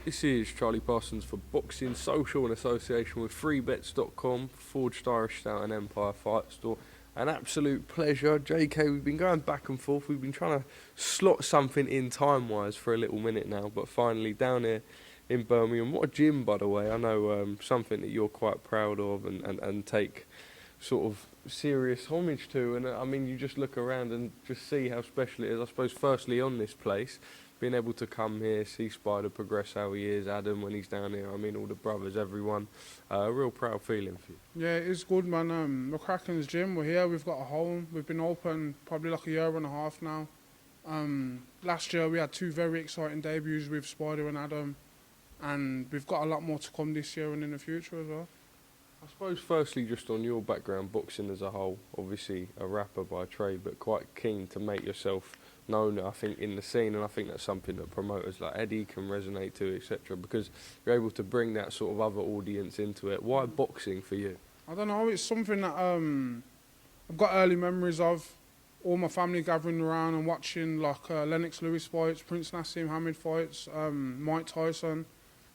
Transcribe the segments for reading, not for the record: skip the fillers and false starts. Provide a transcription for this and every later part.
This is Charlie Parsons for Boxing Social in association with freebets.com, Forged Irish Stout and Empire Fight Store. An absolute pleasure. Jaykae, we've been going back and forth. We've been trying to slot something in time-wise for a little minute now, but finally down here in Birmingham. What a gym, by the way. I know something that you're quite proud of and take sort of serious homage to. And I mean, you just look around and just see how special it is. I suppose firstly on this place, being able to come here, see Spider progress how he is, Adam when he's down here, I mean all the brothers, everyone, a real proud feeling for you. Yeah, it's good, man. McCracken's gym, we're here, we've got a home. We've been open probably like a year and a half now. Last year we had 2 very exciting debuts with Spider and Adam, and we've got a lot more to come this year and in the future as well. I suppose firstly just on your background, boxing as a whole, obviously a rapper by trade, but quite keen to make yourself known, I think, in the scene, and I think that's something that promoters like Eddie can resonate to, etc., because you're able to bring that sort of other audience into it. Why boxing for you? I don't know, it's something that I've got early memories of, all my family gathering around and watching like Lennox Lewis fights, Prince Nassim Hamid fights, Mike Tyson.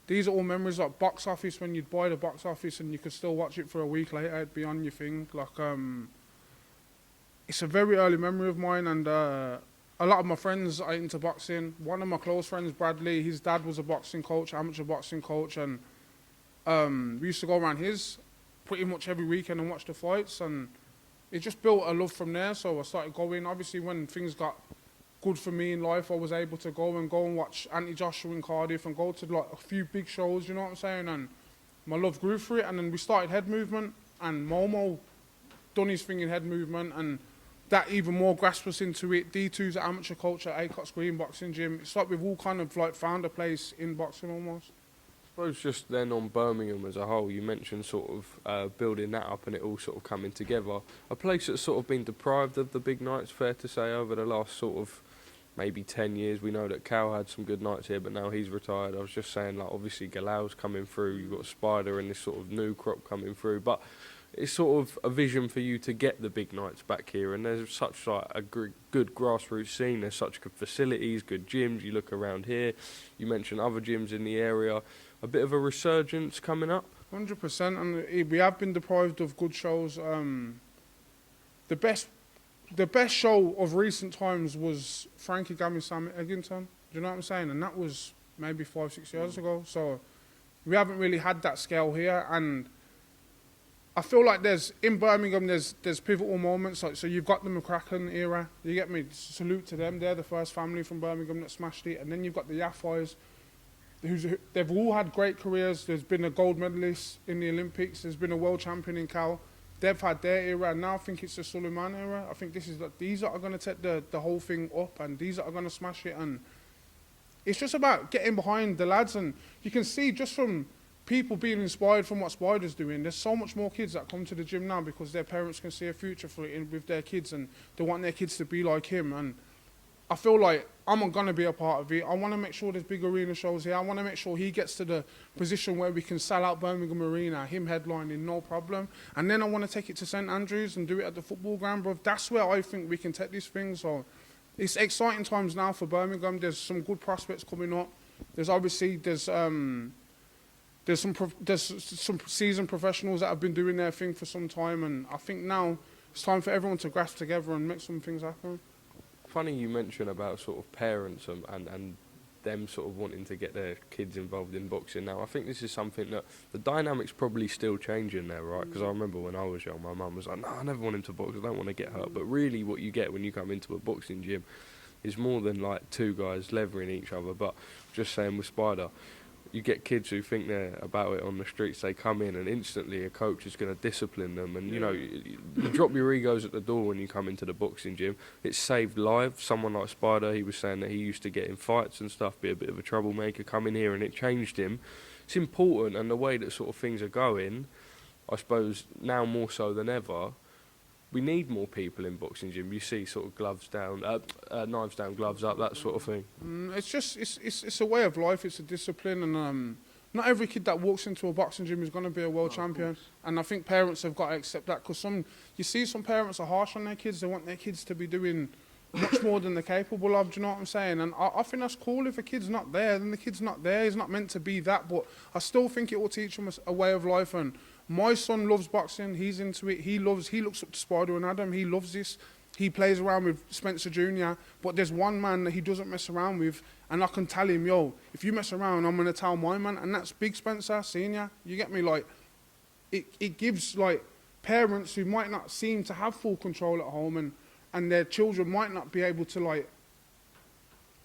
These are all memories like box office, when you'd buy the box office and you could still watch it for a week later, it'd be on your thing. Like, it's a very early memory of mine, and a lot of my friends are into boxing. One of my close friends, Bradley, his dad was a boxing coach, amateur boxing coach, and we used to go around his pretty much every weekend and watch the fights, and it just built a love from there. So I started going. Obviously, when things got good for me in life, I was able to go and watch Anthony Joshua in Cardiff and go to like a few big shows, you know what I'm saying? And my love grew for it, and then we started head movement, and Momo done his thing in head movement, and that even more grasped us into it. D2's an amateur coach at Acott's Green Boxing Gym. It's like we've all kind of like found a place in boxing almost. I suppose just then on Birmingham as a whole, you mentioned sort of building that up and it all sort of coming together. A place that's sort of been deprived of the big nights, fair to say, over the last sort of maybe 10 years. We know that Cal had some good nights here, but now he's retired. I was just saying, like, obviously Galau's coming through, you've got Spider and this sort of new crop coming through, but it's sort of a vision for you to get the big nights back here, and there's such like a good grassroots scene. There's such good facilities, good gyms. You look around here, you mentioned other gyms in the area. A bit of a resurgence coming up. 100%, and we have been deprived of good shows. The best show of recent times was Frankie Gami Sam Eggington. Do you know what I'm saying? And that was maybe 5-6 years ago. So we haven't really had that scale here, and I feel like in Birmingham there's pivotal moments. Like, so you've got the McCracken era. You get me? Salute to them. They're the first family from Birmingham that smashed it. And then you've got the Yaffais. They've all had great careers. There's been a gold medalist in the Olympics. There's been a world champion in Cal. They've had their era, and now I think it's the Sulaimaan era. I think these are going to take the whole thing up, and these are going to smash it. And it's just about getting behind the lads, and you can see just from people being inspired from what Spider's doing. There's so much more kids that come to the gym now because their parents can see a future for it with their kids, and they want their kids to be like him. And I feel like I'm going to be a part of it. I want to make sure there's big arena shows here. I want to make sure he gets to the position where we can sell out Birmingham Arena, him headlining, no problem. And then I want to take it to St Andrews and do it at the football ground, bro. That's where I think we can take this thing. So it's exciting times now for Birmingham. There's some good prospects coming up. There's some seasoned professionals that have been doing their thing for some time, and I think now it's time for everyone to grasp together and make some things happen. Funny you mention about sort of parents and them sort of wanting to get their kids involved in boxing now. I think this is something that the dynamic's probably still changing there, right? Because I remember when I was young, my mum was like, no, I never want him to box, I don't want to get hurt. But really what you get when you come into a boxing gym is more than like 2 guys levering each other. But just saying with Spider, you get kids who think they're about it on the streets. They come in and instantly a coach is going to discipline them. And, you know, you drop your egos at the door when you come into the boxing gym. It's saved lives. Someone like Spider, he was saying that he used to get in fights and stuff, be a bit of a troublemaker, come in here and it changed him. It's important, and the way that sort of things are going, I suppose now more so than ever, we need more people in boxing gym. You see sort of gloves down, knives down, gloves up, that sort of thing. It's a way of life. It's a discipline, and not every kid that walks into a boxing gym is going to be a world champion. And I think parents have got to accept that, because you see some parents are harsh on their kids. They want their kids to be doing much more than they're capable of. Do you know what I'm saying? And I think that's cool. If a kid's not there, then the kid's not there. He's not meant to be that. But I still think it will teach him a way of life. And my son loves boxing. He's into it. He looks up to Spider and Adam. He loves this. He plays around with Spencer Jr., but there's one man that he doesn't mess around with, and I can tell him, yo, if you mess around, I'm going to tell my man, and that's Big Spencer Sr. You get me? Like, it gives, like, parents who might not seem to have full control at home, and their children might not be able to, like,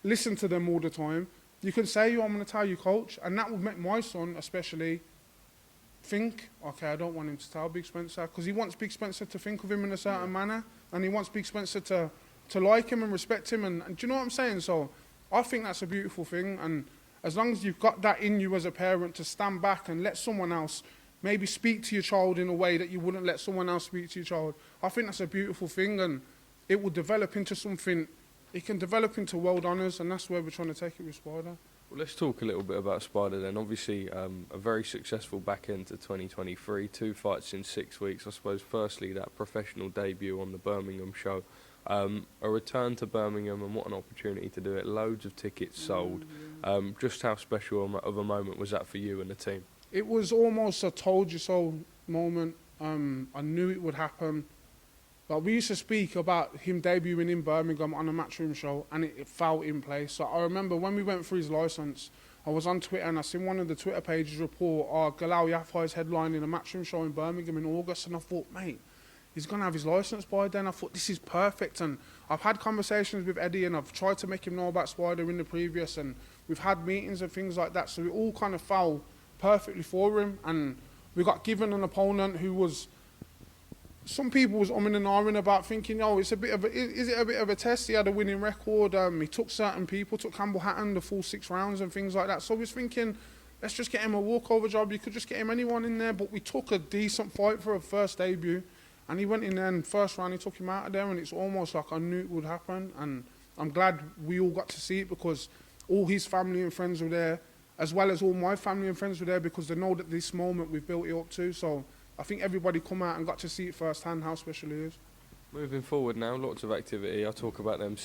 listen to them all the time. You can say, yo, I'm going to tell you, coach, and that would make my son, especially, think, okay, I don't want him to tell Big Spencer, because he wants Big Spencer to think of him in a certain manner, and he wants Big Spencer to like him and respect him, and do you know what I'm saying? So I think that's a beautiful thing, and as long as you've got that in you as a parent to stand back and let someone else maybe speak to your child in a way that you wouldn't let someone else speak to your child, I think that's a beautiful thing, and it will develop into something, it can develop into world honours, and that's where we're trying to take it with Spider. Well, let's talk a little bit about Spider then. Obviously, a very successful back end to 2023, 2 fights in 6 weeks. I suppose, firstly, that professional debut on the Birmingham show. A return to Birmingham, and what an opportunity to do it. Loads of tickets sold. Just how special of a moment was that for you and the team? It was almost a told you so moment. I knew it would happen. But we used to speak about him debuting in Birmingham on a Matchroom show, and it fell in place. So I remember when we went for his licence, I was on Twitter and I seen one of the Twitter pages report, Galal Yafai's headlining a Matchroom show in Birmingham in August, and I thought, mate, he's going to have his licence by then. I thought, this is perfect. And I've had conversations with Eddie, and I've tried to make him know about Spider in the previous, and we've had meetings and things like that. So it all kind of fell perfectly for him, and we got given an opponent who was, some people was umming and ahhing about, thinking, oh, is it a bit of a test? He had a winning record. He took certain people, took Campbell Hatton the full 6 rounds and things like that. So I was thinking, let's just get him a walkover job. You could just get him anyone in there. But we took a decent fight for a first debut, and he went in there, and first round he took him out of there, and it's almost like I knew it would happen. And I'm glad we all got to see it, because all his family and friends were there, as well as all my family and friends were there, because they know that this moment we've built it up to. So I think everybody come out and got to see it firsthand how special it is. Moving forward now, lots of activity. I talk about them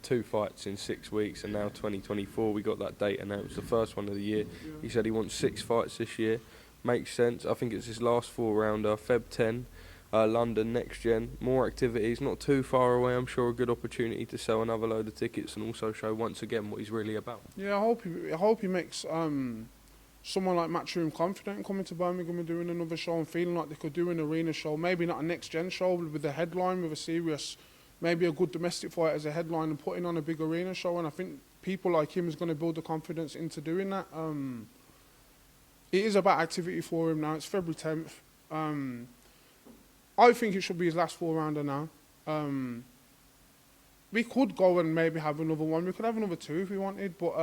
2 fights in 6 weeks, and now 2024, we got that date announced, the first one of the year. Yeah. He said he wants 6 fights this year. Makes sense. I think it's his last 4-rounder, Feb 10, London, next gen. More activities, not too far away. I'm sure a good opportunity to sell another load of tickets and also show once again what he's really about. Yeah, I hope he makes someone like Matchroom confident in coming to Birmingham and doing another show and feeling like they could do an arena show, maybe not a next-gen show, but with a headline, with a serious, maybe a good domestic fight as a headline, and putting on a big arena show. And I think people like him is going to build the confidence into doing that. It is about activity for him now. It's February 10th. I think it should be his last 4-rounder now. We could go and maybe have another one. We could have another 2 if we wanted, but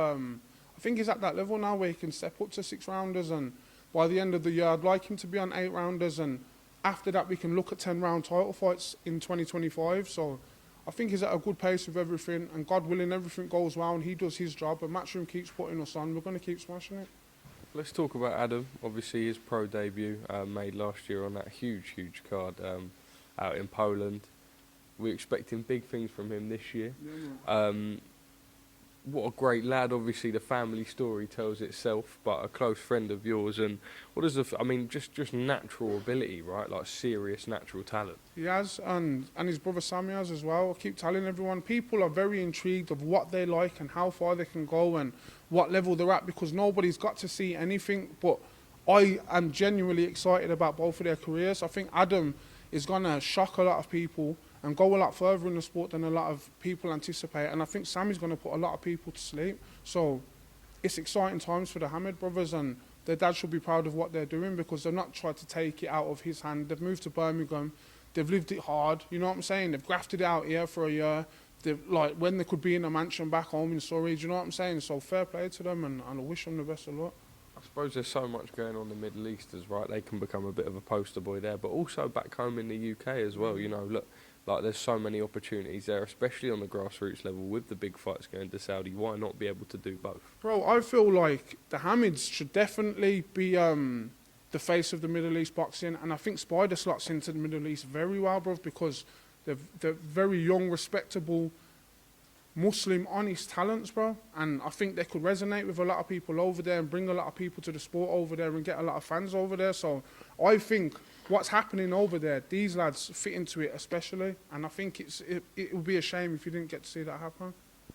I think he's at that level now where he can step up to 6-rounders, and by the end of the year, I'd like him to be on 8-rounders, and after that, we can look at 10-round title fights in 2025. So I think he's at a good pace with everything, and God willing, everything goes well, and he does his job, and Matchroom keeps putting us on. We're going to keep smashing it. Let's talk about Adam. Obviously, his pro debut made last year on that huge card out in Poland. We're expecting big things from him this year. Yeah, What a great lad. Obviously, the family story tells itself, but a close friend of yours. And what is just natural ability, right? Like serious natural talent. he has, and his brother Sammy has as well. I keep telling everyone, people are very intrigued of what they like and how far they can go and what level they're at, because nobody's got to see anything. But I am genuinely excited about both of their careers. I think Adam is going to shock a lot of people and go a lot further in the sport than a lot of people anticipate. And I think Sammy's going to put a lot of people to sleep. So it's exciting times for the Hamid brothers, and their dad should be proud of what they're doing, because they've not tried to take it out of his hand. They've moved to Birmingham. They've lived it hard. You know what I'm saying? They've grafted it out here for a year. They've, like, when they could be in a mansion back home in Surrey. Do you know what I'm saying? So fair play to them, and I wish them the best of luck. I suppose there's so much going on in the Middle East as right. They can become a bit of a poster boy there, but also back home in the UK as well. You know, look, like there's so many opportunities there, especially on the grassroots level with the big fights going to Saudi. Why not be able to do both? Bro, I feel like the Hamids should definitely be the face of the Middle East boxing, and I think Spider slots into the Middle East very well, bro, because they're very young, respectable Muslim, honest talents, bro. And I think they could resonate with a lot of people over there and bring a lot of people to the sport over there and get a lot of fans over there. So I think what's happening over there, these lads fit into it especially. And I think it would be a shame if you didn't get to see that happen.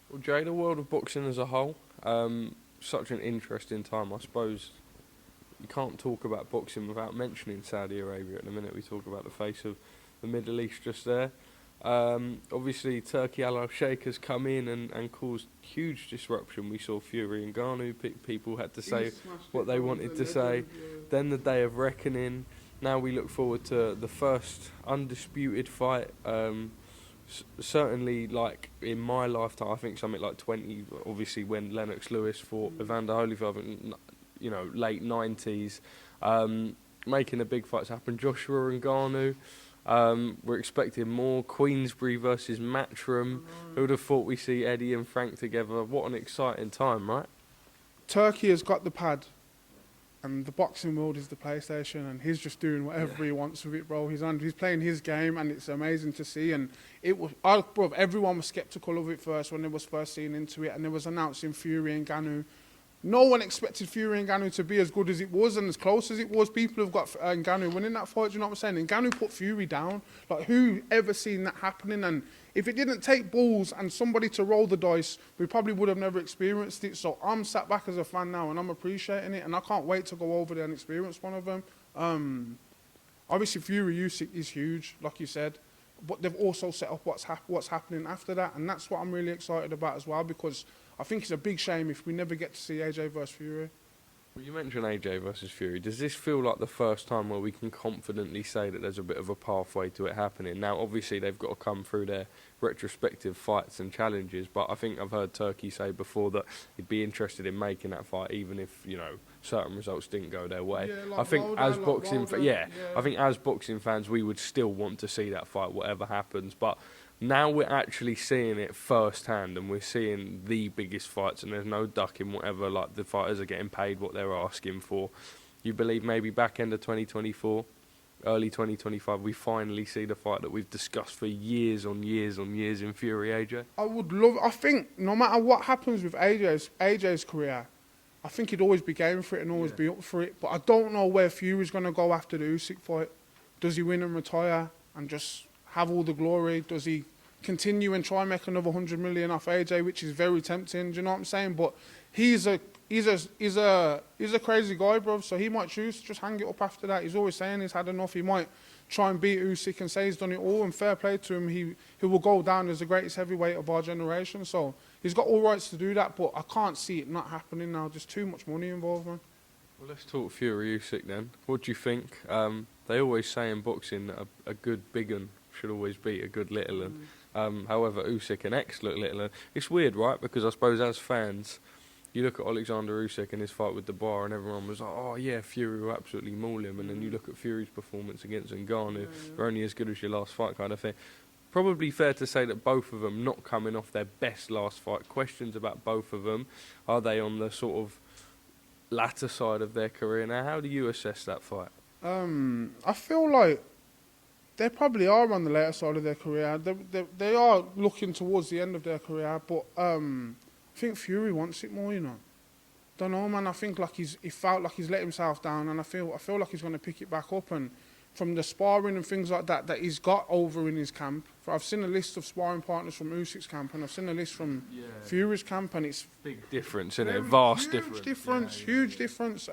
Well, Jay, the world of boxing as a whole, such an interesting time. I suppose you can't talk about boxing without mentioning Saudi Arabia at the minute. We talk about the face of the Middle East just there. Obviously, Turkey al-Sheikh has come in and caused huge disruption. We saw Fury and Ngannou. People had to say what they wanted to say. Then the day of reckoning. Now we look forward to the first undisputed fight. Certainly, like in my lifetime, I think something like 20. Obviously, when Lennox Lewis fought Evander Holyfield, you know, late 90s, making the big fights happen. Joshua and Ngannou. We're expecting more. Queensbury versus Matchroom. Who would have thought we see Eddie and Frank together? What an exciting time, right? Turkey has got the pad, and the boxing world is the PlayStation, and he's just doing whatever he wants with it, bro. He's playing his game, and it's amazing to see. And it was, bro, everyone was skeptical of it first when they was first seen into it, and they was announcing Fury and Ngannou. No one expected Fury and Ngannou to be as good as it was and as close as it was. People have got Ngannou winning that fight, do you know what I'm saying? Ngannou put Fury down. Like, who ever seen that happening? And if it didn't take balls and somebody to roll the dice, we probably would have never experienced it. So I'm sat back as a fan now and I'm appreciating it, and I can't wait to go over there and experience one of them. Obviously, Fury Usyk is huge, like you said, but they've also set up what's happening after that, and that's what I'm really excited about as well, because I think it's a big shame if we never get to see AJ versus Fury. Well, you mentioned AJ versus Fury. Does this feel like the first time where we can confidently say that there's a bit of a pathway to it happening? Now, obviously, they've got to come through their retrospective fights and challenges, but I think I've heard Turkey say before that he'd be interested in making that fight, even if, you know, certain results didn't go their way. Yeah, like I think Wilder, as like boxing, Wilder, I think as boxing fans, we would still want to see that fight, whatever happens. But now we're actually seeing it firsthand, and we're seeing the biggest fights, and there's no ducking whatever. Like, the fighters are getting paid what they're asking for. You believe maybe back end of 2024, early 2025, we finally see the fight that we've discussed for years on years on years in Fury AJ? I think no matter what happens with AJ's career, I think he'd always be game for it and always be up for it. But I don't know where Fury's going to go after the Usyk fight. Does he win and retire and just have all the glory? Does he continue and try and make another 100 million off AJ, which is very tempting? Do you know what I'm saying? But he's a crazy guy, bro. So he might choose to just hang it up after that. He's always saying he's had enough. He might try and beat Usyk and say he's done it all. And fair play to him, he will go down as the greatest heavyweight of our generation. So he's got all rights to do that. But I can't see it not happening now. There's too much money involved, man. Well, let's talk Fury Usyk then. What do you think? They always say in boxing that a good big un should always beat a good little un. However, Usyk and X look little un. It's weird, right? Because I suppose as fans, you look at Oleksandr Usyk and his fight with the bar, and everyone was like, oh yeah, Fury will absolutely maul him. And then you look at Fury's performance against Ngannou, they're only as good as your last fight kind of thing. Probably fair to say that both of them not coming off their best last fight. Questions about both of them. Are they on the sort of latter side of their career now? How do you assess that fight? I feel like they probably are on the later side of their career. They are looking towards the end of their career, but I think Fury wants it more, you know. Don't know, man. I think like he felt like he's let himself down, and I feel like he's going to pick it back up. And from the sparring and things like that he's got over in his camp, I've seen a list of sparring partners from Usyk's camp, and I've seen a list from Fury's camp, and it's big difference, isn't it? Vast difference. Huge difference.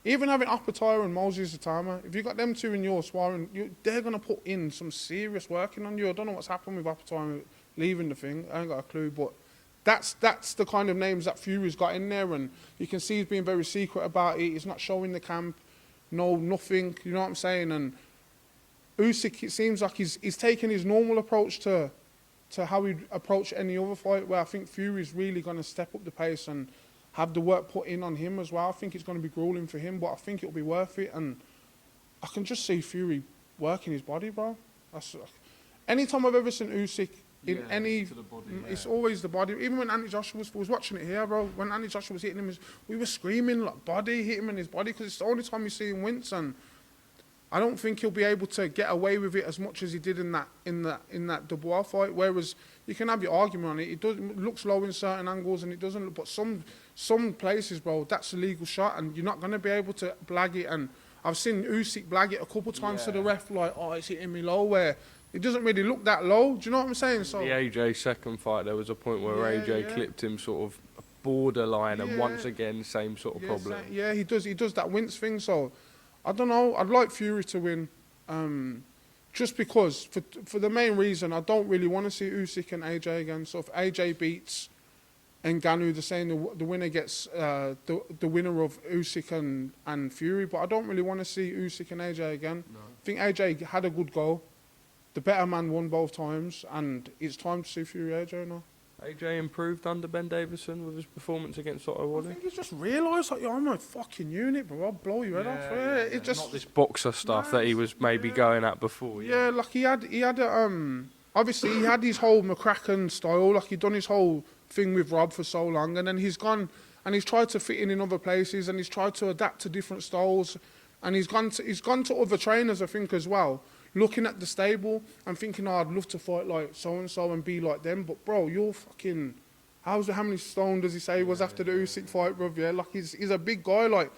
Even having Apatow and Moses Atama, if you got them two in your sparring, they're going to put in some serious working on you. I don't know what's happened with Apatow leaving the thing. I ain't got a clue, but that's the kind of names that Fury's got in there, and you can see he's being very secret about it. He's not showing the camp, nothing, you know what I'm saying? And Usyk, it seems like he's taking his normal approach to how he'd approach any other fight, where I think Fury's really going to step up the pace and have the work put in on him as well. I think it's going to be grueling for him, but I think it'll be worth it. And I can just see Fury working his body, bro. Anytime I've ever seen Usyk in it's always the body. Even when Anthony Joshua was watching it here, bro. When Anthony Joshua was hitting him, we were screaming like body, hit him in his body, because it's the only time you see him wince. And I don't think he'll be able to get away with it as much as he did in that Dubois fight. Whereas you can have your argument on it. It looks low in certain angles and it doesn't look, but some places, bro, that's a legal shot and you're not going to be able to blag it. And I've seen Usyk blag it a couple times to the ref, like, oh, it's hitting me low, where it doesn't really look that low. Do you know what I'm saying? So the AJ second fight, there was a point where AJ clipped him sort of borderline, and once again, same sort of problem. He does that wince thing. So I don't know. I'd like Fury to win, just because for the main reason I don't really want to see Usyk and AJ again. So if AJ beats Ngannou, they're saying the winner gets the winner of Usyk and Fury, but I don't really want to see Usyk and AJ again. No. I think AJ had a good go. The better man won both times, and it's time to see Fury AJ now. AJ improved under Ben Davison with his performance against Otto Wally. I think he's just realised, like, yo, I'm a fucking unit, bro. I'll blow your head off. It just not this boxer stuff that he was maybe going at before. Yeah, like he had obviously he had his whole McCracken style, like he'd done his whole thing with Rob for so long, and then he's gone and he's tried to fit in other places, and he's tried to adapt to different styles, and he's gone to other trainers, I think, as well, looking at the stable and thinking, oh, I'd love to fight like so-and-so and be like them. But, bro, you're fucking... how many stone does he say he was after the Usyk fight, bro? Yeah, like, he's a big guy. Like,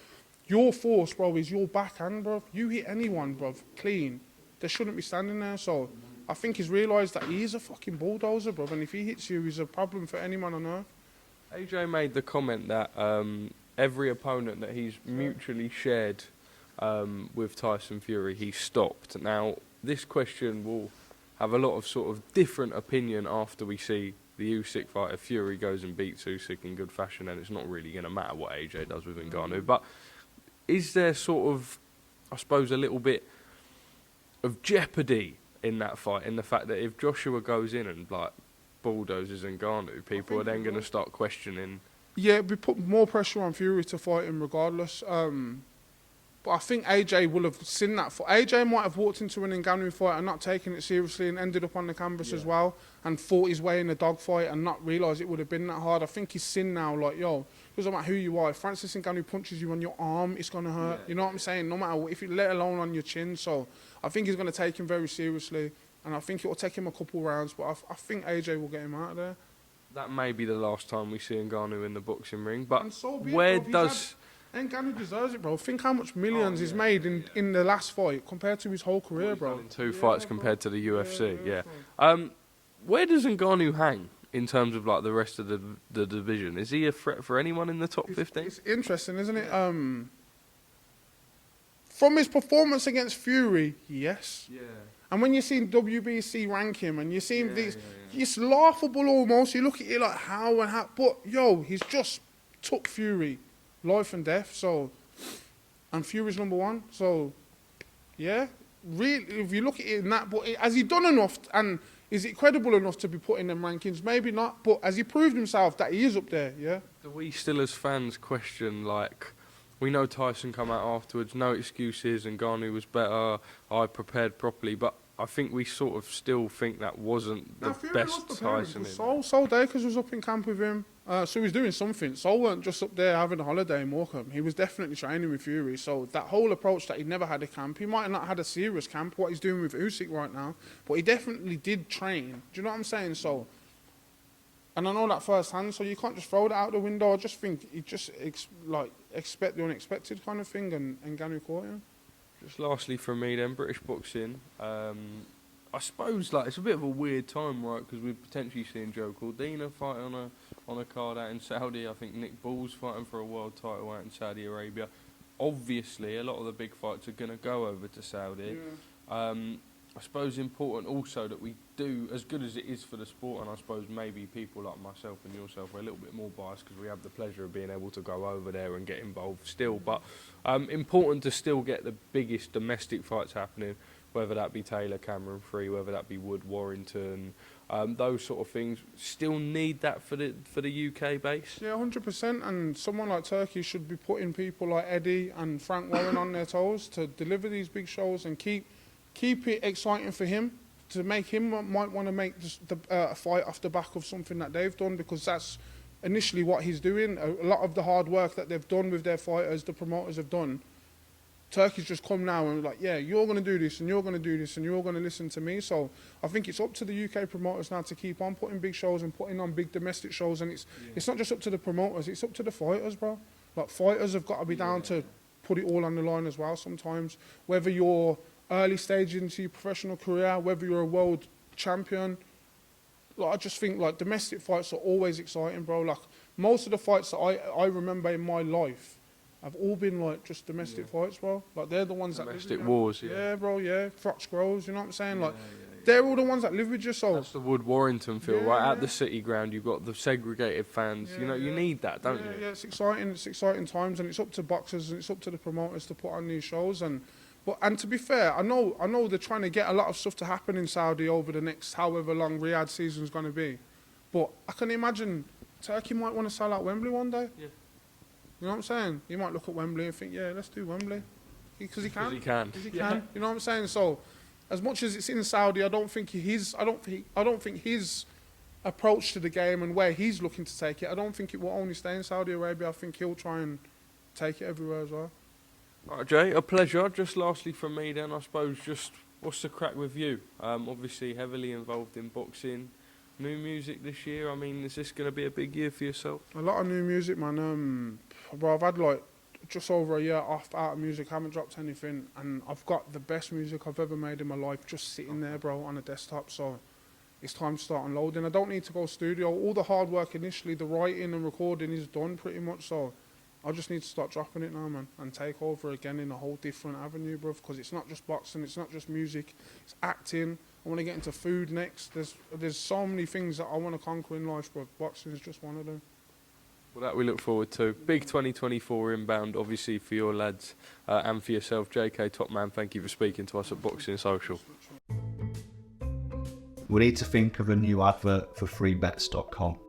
your force, bro, is your backhand, bro. You hit anyone, bro, clean. They shouldn't be standing there. So I think he's realised that he is a fucking bulldozer, bro. And if he hits you, he's a problem for any man on earth. AJ made the comment that every opponent that he's mutually shared with Tyson Fury, he stopped. Now, this question will have a lot of sort of different opinion after we see the Usyk fight. If Fury goes and beats Usyk in good fashion, then it's not really going to matter what AJ does with Ngannou. But is there sort of, I suppose, a little bit of jeopardy in that fight, in the fact that if Joshua goes in and, like, bulldozes Ngannou, people are then going to start questioning... Yeah, we put more pressure on Fury to fight him regardless. But I think AJ will have seen that. AJ might have walked into an Ngannou fight and not taken it seriously and ended up on the canvas as well and fought his way in a dogfight and not realised it would have been that hard. I think he's seen now, like, yo, doesn't matter who you are. If Francis Ngannou punches you on your arm, it's going to hurt. You know what I'm saying? No matter what, if you let alone on your chin. So I think he's going to take him very seriously. And I think it will take him a couple rounds. But I think AJ will get him out of there. That may be the last time we see Ngannou in the boxing ring. But so where does... Ngannou deserves it, bro. Think how much millions he's made in the last fight compared to his whole career, bro. In two fights compared to the UFC, where does Ngannou hang in terms of, like, the rest of the division? Is he a threat for anyone in the top 15? It's interesting, isn't it? From his performance against Fury, yes. Yeah. And when you see WBC rank him and you see him it's laughable almost. You look at it like how, but yo, he's just took Fury. Life and death, so, and Fury's #1, so, yeah, really, if you look at it in that, but has he done enough, and is it credible enough to be put in them rankings? Maybe not, but has he proved himself that he is up there, yeah? Do we still as fans question, like, we know Tyson come out afterwards, no excuses, and Ngannou was better, I prepared properly, but I think we sort of still think that wasn't the best Tyson. Sol Dakers was up in camp with him. So he was doing something. Sol weren't just up there having a holiday in Morecambe. He was definitely training with Fury. So that whole approach that he never had a camp, he might have not had a serious camp, what he's doing with Usyk right now, but he definitely did train. Do you know what I'm saying? So, and I know that firsthand, so you can't just throw that out the window. I just think he just expect the unexpected kind of thing, and Ngannou caught him. Just lastly from me then, British boxing. I suppose, like, it's a bit of a weird time, right? Because we're potentially seeing Joe Cordina fight on a card out in Saudi. I think Nick Bull's fighting for a world title out in Saudi Arabia. Obviously, a lot of the big fights are going to go over to Saudi. Yeah. I suppose important also that we do, as good as it is for the sport, and I suppose maybe people like myself and yourself are a little bit more biased because we have the pleasure of being able to go over there and get involved still. But important to still get the biggest domestic fights happening, whether that be Taylor, Cameron Free, whether that be Wood, Warrington, those sort of things. Still need that for the UK base. Yeah, 100%. And someone like Turkey should be putting people like Eddie and Frank Warren on their toes to deliver these big shows and keep it exciting for him, to make him might want to make a fight off the back of something that they've done, because that's initially what he's doing. A lot of the hard work that they've done with their fighters, the promoters have done, Turkey's just come now and like, yeah, you're going to do this and you're going to do this and you're going to listen to me. So I think it's up to the UK promoters now to keep on putting big shows and putting on big domestic shows. And it's not just up to the promoters, it's up to the fighters, bro. Like, fighters have got to be down to put it all on the line as well sometimes. Whether you're early stage into your professional career, whether you're a world champion. Like, I just think, like, domestic fights are always exciting, bro. Like, most of the fights that I remember in my life have all been, like, just domestic fights, bro. Like, they're the ones domestic that... wars, Yeah, bro, yeah. Fox Groves, you know what I'm saying? Like, they're all the ones that live with your soul. That's the Wood Warrington feel, right? At the City Ground, you've got the segregated fans. You know, you need that, don't you? Yeah, it's exciting. It's exciting times, and it's up to boxers and it's up to the promoters to put on these shows. And to be fair, I know they're trying to get a lot of stuff to happen in Saudi over the next however long Riyadh season's going to be. But I can imagine Turkey might want to sell out Wembley one day. Yeah. You know what I'm saying? He might look at Wembley and think, yeah, let's do Wembley. Because he can. Because he can. You know what I'm saying? So, as much as it's in Saudi, I don't think his approach to the game and where he's looking to take it, I don't think it will only stay in Saudi Arabia. I think he'll try and take it everywhere as well. All right, Jay, a pleasure. Just lastly from me then, I suppose, just what's the crack with you? Obviously heavily involved in boxing. New music this year, I mean, is this going to be a big year for yourself? A lot of new music, man. Bro, I've had like just over a year off out of music, haven't dropped anything, and I've got the best music I've ever made in my life just sitting there, bro, on a desktop. So it's time to start unloading. I don't need to go studio. All the hard work initially, the writing and recording is done pretty much. So I just need to start dropping it now, man, and take over again in a whole different avenue, bro. Because it's not just boxing, it's not just music, it's acting. I want to get into food next. There's so many things that I want to conquer in life, bro. Boxing is just one of them. Well, that we look forward to. Big 2024 inbound, obviously, for your lads and for yourself. Jaykae, top man, thank you for speaking to us at Boxing Social. We need to think of a new advert for freebets.com.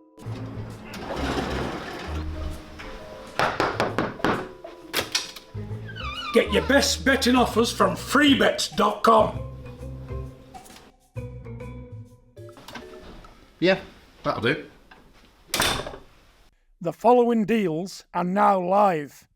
Get your best betting offers from freebets.com. Yeah, that'll do. The following deals are now live.